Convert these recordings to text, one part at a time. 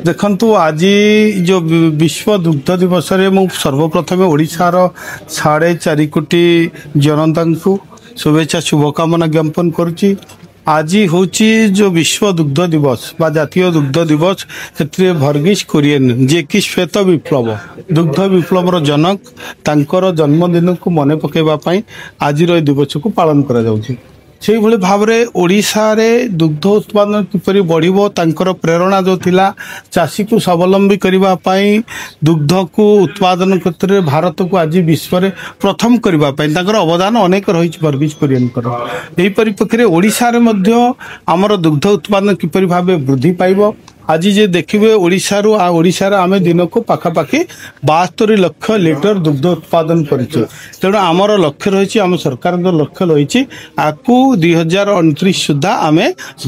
देखु आज जो विश्व दुग्ध दिवस सर्वप्रथम ओडिशार 4.5 कोटी जनता को शुभेच्छा शुभकामना ज्ञापन करुच्ची। आज हूँ जो विश्व दुग्ध दिवस बा जातीय दुग्ध दिवस से भर्गीज कुरियन जे कि श्वेत विप्लव दुग्ध विप्लवर जनक तांकर जन्मदिन को मन पकड़ापी आज दिवस को पालन करा जाउछि। से भाव में ओडिशा रे दुग्ध उत्पादन किपरि बढ़िबो तांकर प्रेरणा जो थिला चाषी को स्वावलंबी करिबा पई दुग्ध को उत्पादन क्षेत्र में भारत को आज विश्व में प्रथम करिबा पई तांकर अवदान अनेक रही वर्गीज कुरियनकर। एही परिप्रेक्षी रे ओडिशा रे मध्य आमर दुग्ध उत्पादन किपरि भाव वृद्धि पाइबो। आज जे देखिए ओडिशार आम दिन को पाखापाखि 72 लाख लिटर दुग्ध उत्पादन करूँ। तेणु आमर लक्ष्य रही आम सरकार लक्ष्य रही आपको 2029 सुधा आम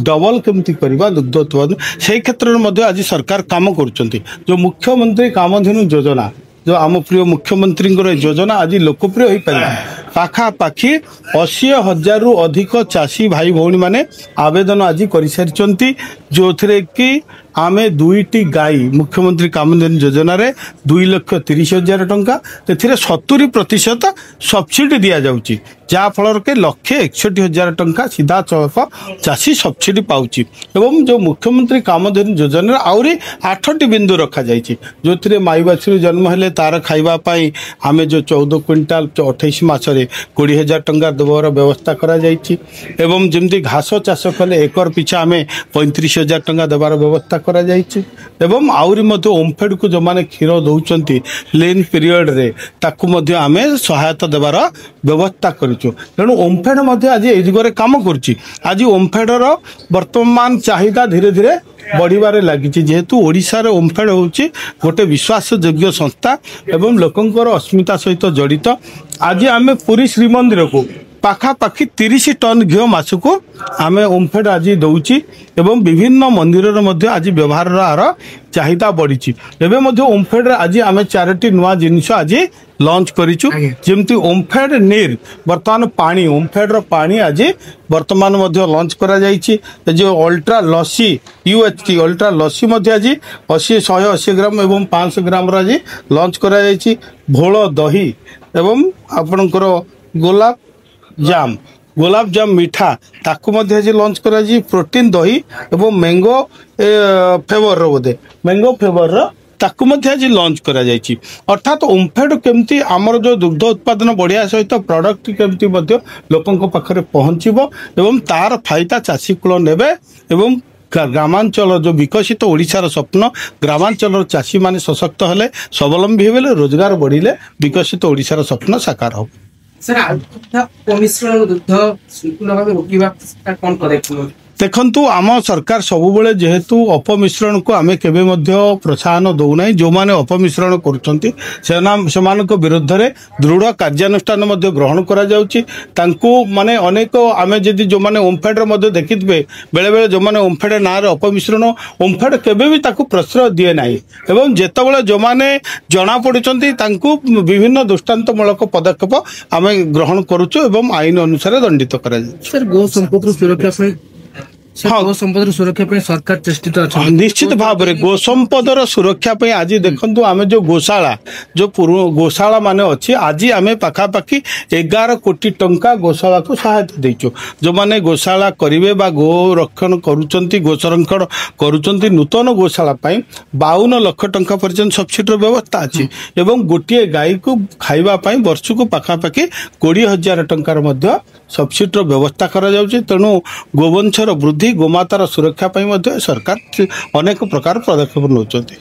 डबल केमती करवा दुग्ध उत्पादन से क्षेत्र में आज सरकार काम करुँच। जो मुख्यमंत्री कामधेनु योजना जो आम प्रिय मुख्यमंत्री योजना आज लोकप्रिय हो पार पाखापाखि 80,000 रु अधिक चाषी भाई भौणी माने आवेदन आज कर सारी जो थे कि आमे 2टी गाई मुख्यमंत्री कामधेनु योजना रे 2,30,000 टंका ते 70% सब्सिडी दिया जाउची जा फल के 1,61,000 टंका सीधा चाषी सब्सिडी पाउची। एवं जो मुख्यमंत्री कामधेनु योजना आउरी 8टी बिंदु रखा जाइछि जो थे माई बाछी जन्म हेले तार खाइबा पई आमे जो 14 क्विंटाल 28 मासरे 20,000 टंका देवार व्यवस्था करा जाइछि। एवं जमती घास चाष कले एकर पिछा आमे 35,000 टंका देवार व्यवस्था करा जाइछि। एवं आउरी मध्य ओमफेड को जो माने क्षीर दउचंती लेन पीरियड रे ताकू मध्य आमे सहायता देवार व्यवस्था करिछु। तेणु ओमफेड मध्य आज ए दिगरे काम करुछि। आज ओमफेडर वर्तमान चाहिदा धीरे धीरे बढ़िबारे लागिछि जेहेतु ओडिशा रे ओमफेड होउछि गोटे विश्वासयोग्य संस्था एवं लोकंकर अस्मिता सहित जड़ित। आज आमे पूरी श्रीमंदिर को पाखापाखि 30 टन घी मास को आम ओमफेड आज दौची एवं विभिन्न मंदिर मध्य आज व्यवहार आर चाहिदा बढ़ी। एवं ओमफेड आज आम 4टी नुआ जिनिस आज लॉन्च करिचु जेमती ओमफेड नीर वर्तमान पानी ओमफेड पानी आज वर्तमान मध्य लॉन्च करा जाइछि। जो अल्ट्रा लस्सी UHT अल्ट्रा लस्सी मध्य आज 180 ग्राम एवं 500 ग्राम आज लॉन्च करा जाइछि। भोल दही एवं आपणकर गोलाप जाम मीठा ताकू मध्य आज लॉन्च करा जी। प्रोटीन दही एवं मैंगो फ्लेवर बोधे मैंगो फ्लेवर ताकू मध्य आज लॉन्च करा जाइछि। अर्थात ओमफेड केमती आमर जो दुग्ध उत्पादन बढ़िया सहित प्रोडक्ट केमती मध्य लोकंक पाखरे पहुंचीबो एवं तार फायदा चाषी कूल नेबे एवं ग्रामांचल जो विकसित ओडिशार स्वप्न ग्रामांचल चाषी माने सशक्त हेले स्वावलंबी हेले रोजगार बढ़िले विकसित ओडिशार स्वप्न साकार हो। सर अपमिश्रण दुग्ध संपूर्ण भाव रोकवा कौन पदक्षेप देखु आम सरकार सबुबले जेहेतु अपमिश्रण को आमे केबे मध्य प्रोत्साहन दौना जो माने अपमिश्रण करुछंती सेमान विरुद्ध रे दृढ़ कार्यानुष्ठान मध्य ग्रहण करा जाउची। तांको माने अनेक आमे जदि जो माने ओमफेड रे मध्य देखितबे बेले बेले जो माने ओमफेड ना रे अपमिश्रण ओमफेड केबे भी ताको प्रश्रय दिए नाही एवं जेतेबेले जो माने जणा पडुचंती तांको विभिन्न दृष्टांतमूलक पदक्षेप आमे ग्रहण करूछु एवं आईन अनुसार दंडित करा जाउची। सर गो संपत्ति सुरक्षा पे गो संपदर सुरक्षा पे सरकार चेष्टित अच्छा निश्चित भाव में गो संपदर सुरक्षा पे आज देखंतु आमे जो गोशाला माने अच्छी आज आमे पाखापाखि 11 कोटी टंका गोशाला को सहायता देइचो। जो माने गोशाला करिवे बा गो रक्षण करूचंती गो संरक्षण करूचंती नूतन गोशाला पई 52 लाख टंका पर्यंत सब्सिडी व्यवस्था अछि एवं गोटिए गाई को खाइबा पई वर्ष को पाखापाखि 20,000 टंकार मध्य सब्सिडी व्यवस्था करा जाउची। तेणु गोवंशर वृद्धि गोमातार सुरक्षा पई मध्य सरकार अनेक प्रकार पदक्षेप नौचंती।